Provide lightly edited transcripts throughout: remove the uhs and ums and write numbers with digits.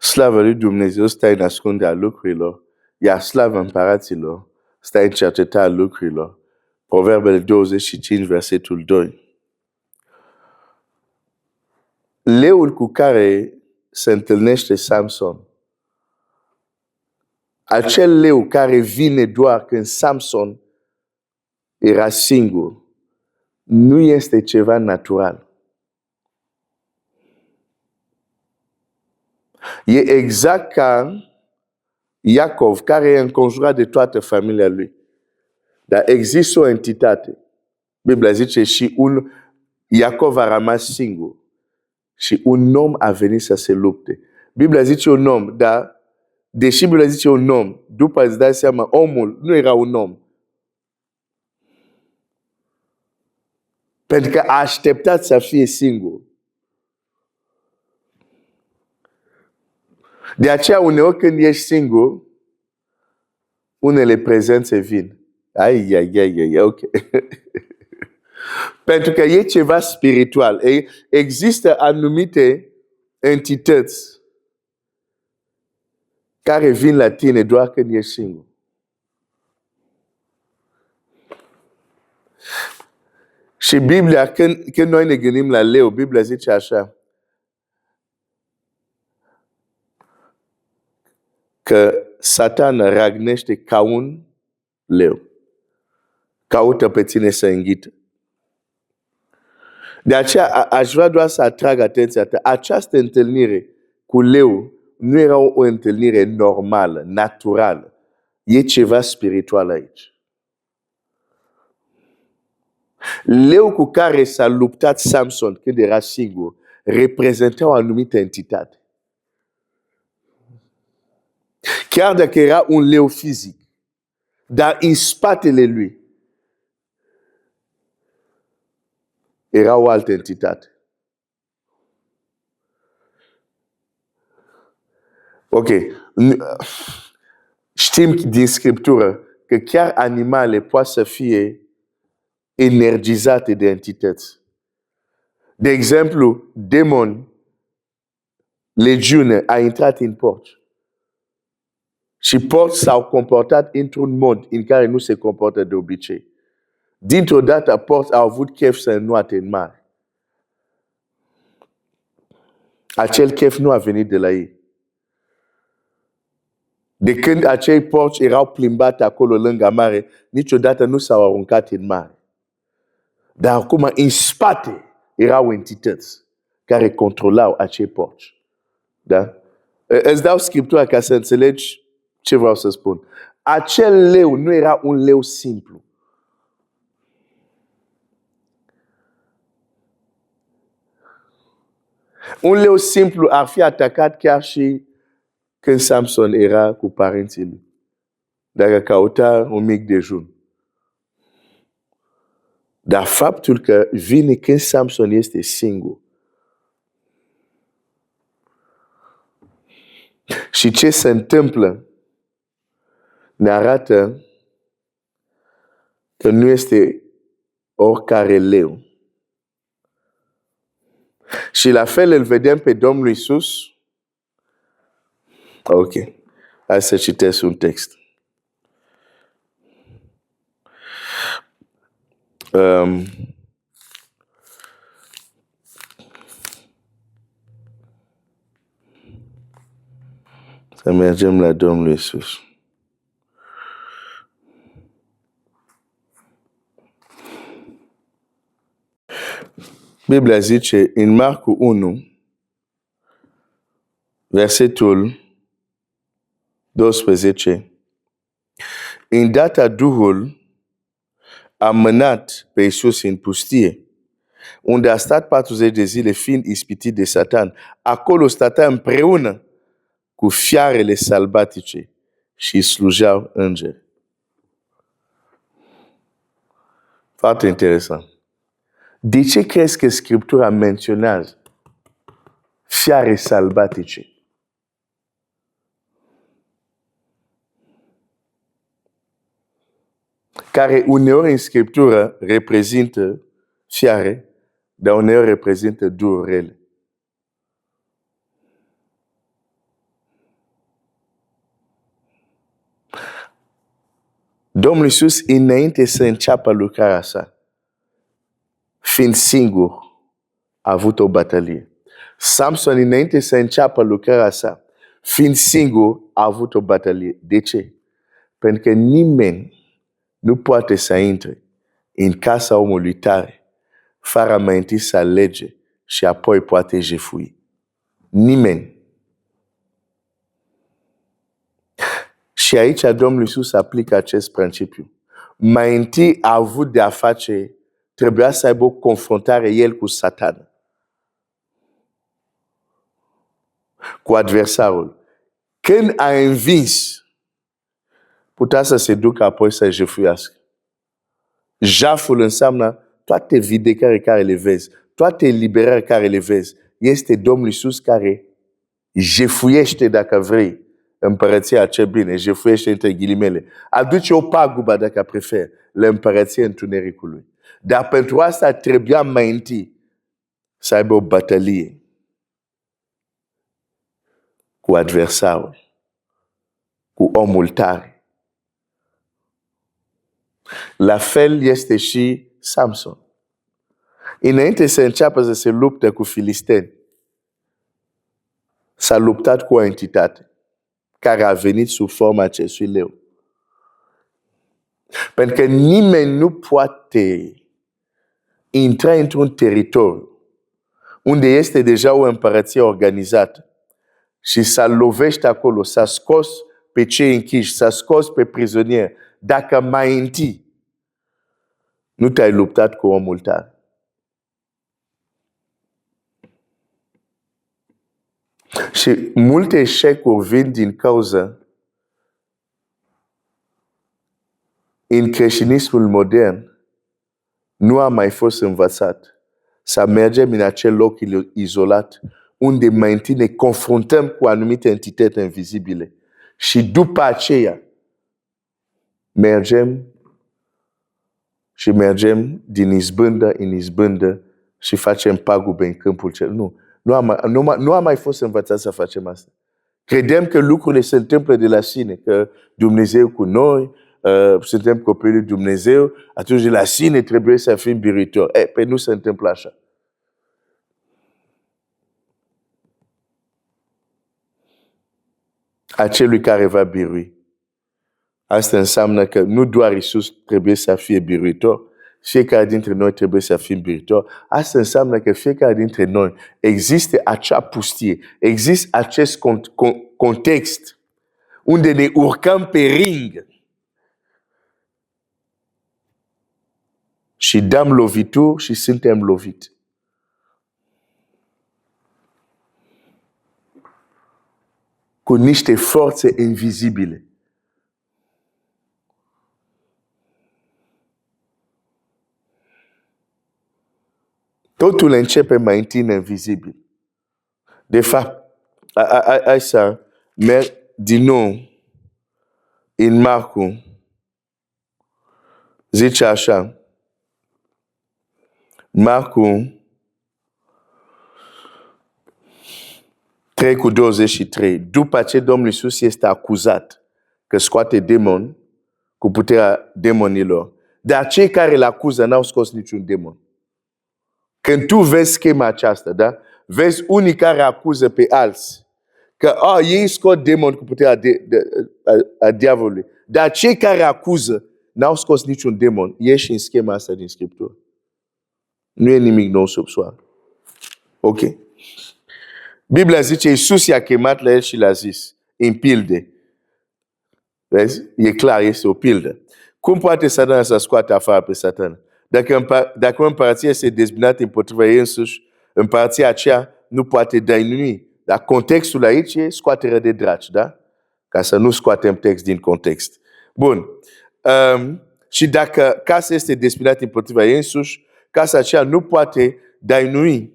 Slavă lui Dumnezeu stă în ascunderea lucrurilor, iar slavă împăraților stă în cercetarea lucrurilor. Proverbele 25, versetul 2. Leul cu care se întâlnește Samson, acel leu care vine doar când Samson era singur, nu este ceva natural. E exact ca Iacov, care e înconjurat de toată familia lui. Dar există o entitate. Biblia zice și Iacov a rămas singur. Și un om a venit să se lupte. Biblia zice un om, dar deși Biblia zice un om, după îți dai seama, omul nu era un om. Pentru că a așteptat să fie singur. De aceea uneori când ești singur, unele prezențe vin. Ok. Pentru că e ceva spiritual. Există anumite entități care vin la tine doar când ești singur. Și Biblia, când noi ne gândim la leu, Biblia zice așa, că Satan răgnește ca un leu. Caută pe tine să înghită. De aceea aș vrea doar să atrag atenția ta. Această întâlnire cu leu nu era o întâlnire normală, naturală. E ceva spiritual aici. Leu cu care s-a luptat Samson când era singur reprezenta o anumită entitate. Chiar dacă era un leu fizic, dar în spatele lui era o altă entitate. Ok. Știm din Scriptură că chiar animale pot să fie energizate de entități. De exemplu, demon, legiune, a intrat în porci. Și porci s-au comportat într-un mod în care nu se comportă de obicei. Dintr-o dată, porci au avut chef să înnoate în mare. Acel chef nu a venit de la ei. De când acei porci erau plimbate acolo lângă mare, niciodată nu s-au aruncat în mare. Dar acum, în spate, erau entități care controlau acei porci. Da? Îți dau Scriptura ca să înțelegi ce vreau să spun. Acel leu nu era un leu simplu. Un leu simplu ar fi atacat chiar și când Samson era cu părinții lui. Dacă căuta un mic dejun. Dar faptul că vine când Samson este singur. Și ce se întâmplă ne arată că nu este oricare leu. Și la fel îl vedem pe Domnul Iisus. Ok. Hai să citesc un text. Să mergem la Domnul Iisus. Biblia zice în Marcu 1, versetul 12, îndată Duhul a mânat pe Iisus în pustie, unde a stat 40 de zile fiind ispitit de Satan. Acolo stătea împreună cu fiarele sălbatice și îi slujeau îngeri. Foarte interesant. De ce crezi că Scriptura menționează fiare sălbatice? Care uneori în Scriptură reprezintă fiare, dar uneori reprezintă durele. Domnul Iisus, înainte să înceapă lucrarea sa, fiind singur, a avut o bătălie. Samson, înainte să înceapă lucrarea sa, fiind singur, a avut o bătălie. De ce? Pentru că nimeni nu poate să intre în casa omului tare fără mai întâi să alege și apoi poate jefui. Nimeni. Și aici Domnul Iisus aplică acest principiu. Mai întâi a avut de a face, trebuia să aibă o confruntare el cu Satan, cu adversarul. Când a învins, putea să se ducă apoi să jefuiască. Jaful înseamnă toate vindecările care le vezi, toate eliberările care le vezi. Este Domnul Iisus care jefuiește, dacă vrei, împărăția ce bine, jefuiește între ghilimele. Aduce o pagubă, dacă preferi, la împărăția întunericului. Dar pentru asta trebuia mai întâi să aibă o bătălie cu adversarul, cu omul tare. La fel este și Samson. Înainte să înceapă să se lupte cu filisteni, s-a luptat cu o entitate care a venit sub forma acestui leu. Pentru că nimeni nu poate intra într-un teritoriu unde este deja o împărăție organizată și să lovește acolo, s-a scos pe cei închiși, s-a scos pe prizonieri, dacă mai întâi nu te-ai luptat cu omul tare. Și multe eșecuri vin din cauza în creștinismul modern nu a mai fost învățat să mergem în acel loc izolat unde mai întâi ne confruntăm cu anumite entități invizibile și după aceea mergem din izbândă în izbândă și facem pagube în câmpul cel. Nu am mai fost învățat să facem asta. Credem că lucrurile se întâmplă de la sine, că Dumnezeu cu noi, suntem copiii lui Dumnezeu, atunci de la sine trebuie să fim biruitori. Pe nu se întâmplă așa. Acelui care va birui. Asta înseamnă că nu doar Iisus trebuie să fie biruitor, fiecare dintre noi trebuie să fim biruitori. Asta înseamnă că fiecare dintre noi există acea pustie, există acest context unde ne urcăm pe ring și dăm lovituri și suntem loviți. Cu niște forțe invizibile. Totul începe mai întâi invizibil. De fapt, hai să merg din nou în Marcu. Zice așa. Marcu 3:23. După ce Domnul Iisus este acuzat că scoate demoni cu puterea demonilor, dar cei care îl acuză n-au scos niciun demon. Când tu vezi schema aceasta, da? Vezi unii care acuză pe alții că ei scot demoni cu puterea a diavolului, dar cei care acuză n-au scos niciun demon. Ieși în schema asta din Scriptură. Nu e nimic nou sub soare. Ok. Biblia zice, Iisus i-a chemat la el și l-a zis, în pilde. Vezi? E clar, este o pildă. Cum poate Satan să scoate afară pe Satan? Dacă o împărăție este dezbinată împotriva ei însuși, împărăția aceea nu poate dăinui. Dar contextul aici e scoaterea de draci, da? Ca să nu scoatem text din context. Bun. Și dacă casa este dezbinată împotriva ei însuși, casa aceea nu poate dăinui.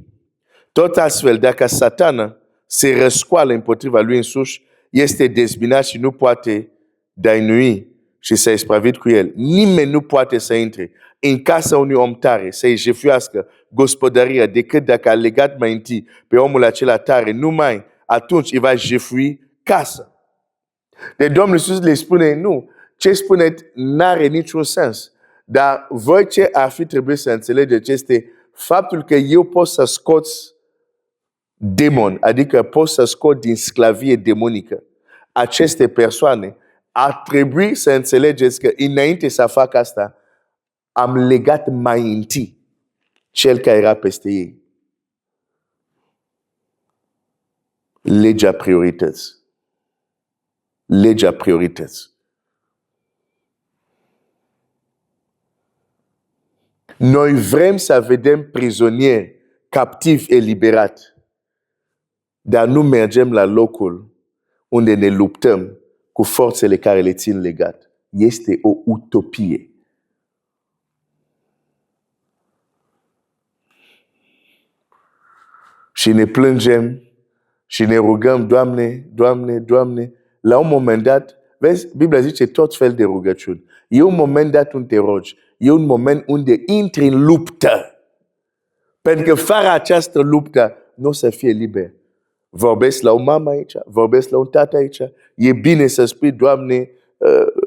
Tot astfel, dacă Satana se răscoală împotriva lui însuși, este dezbinat și nu poate dăinui și să ispravit cu el. Nimeni nu poate să intre în casa unui om tare, să-i jefuiască gospodăria, decât dacă a legat mai întâi pe omul acela tare, numai atunci îi va jefui casa. Deci Domnul Iisus le spune, nu, ce spune n-are niciun sens. Dar voi ce ar fi trebuit să înțelegeți este faptul că eu pot să scoți demon, adică pot să scot din sclavie demonică aceste persoane, ar trebui să înțelegeți că înainte să fac asta, am legat mai întâi cel care era peste ei. Legea priorități. Legea priorități. Noi vrem să vedem prizonieri captivi eliberati, dar nu mergem la locul unde ne luptăm cu forțele care le țin legat. Este o utopie. Și ne plângem și ne rugăm, Doamne, Doamne, Doamne. La un moment dat, vezi, Biblia zice tot fel de rugăciuni. E un moment dat unde te rogi. E un moment unde intri în luptă. Pentru că fără această luptă nu o să fie liber. Vorbesc la o mamă aici, vorbesc la un tată aici. E bine să spui, Doamne,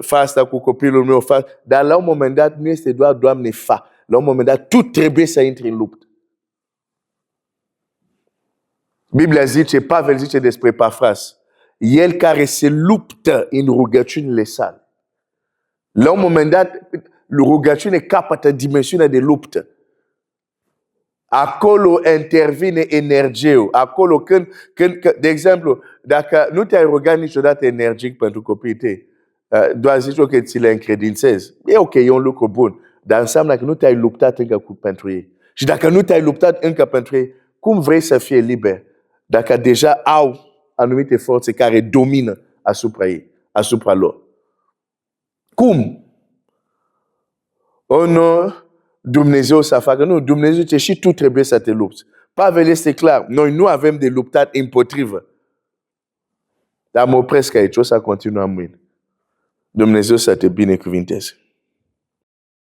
fă asta cu copilul meu, dar la un moment dat nu este doar Doamne, fă. La un moment dat tu trebuie să intri în luptă. Biblia zice, Pavel zice despre Epafras, el care se luptă în rugăciunile sale. La un moment dat, rugăciune capătă dimensiunea de luptă. Acolo intervine energie. Acolo când, de exemplu, dacă nu te-ai rugat niciodată energic pentru copiii tăi, doar zici că ți le încredințezi. E ok, e un lucru bun. Dar înseamnă că nu te-ai luptat încă pentru ei. Și dacă nu te-ai luptat încă pentru ei, cum vrei să fie liber? Dacă deja au anumite forțe care domină asupra ei, asupra lor. Cum? Nu, Dumnezeu să facă. Nu, Dumnezeu zice și tu trebuie să te lupți. Pavel este clar. Noi nu avem de luptat împotrivă. Dar mă opresc aici. O să continuăm mâine. Dumnezeu să te binecuvinteze.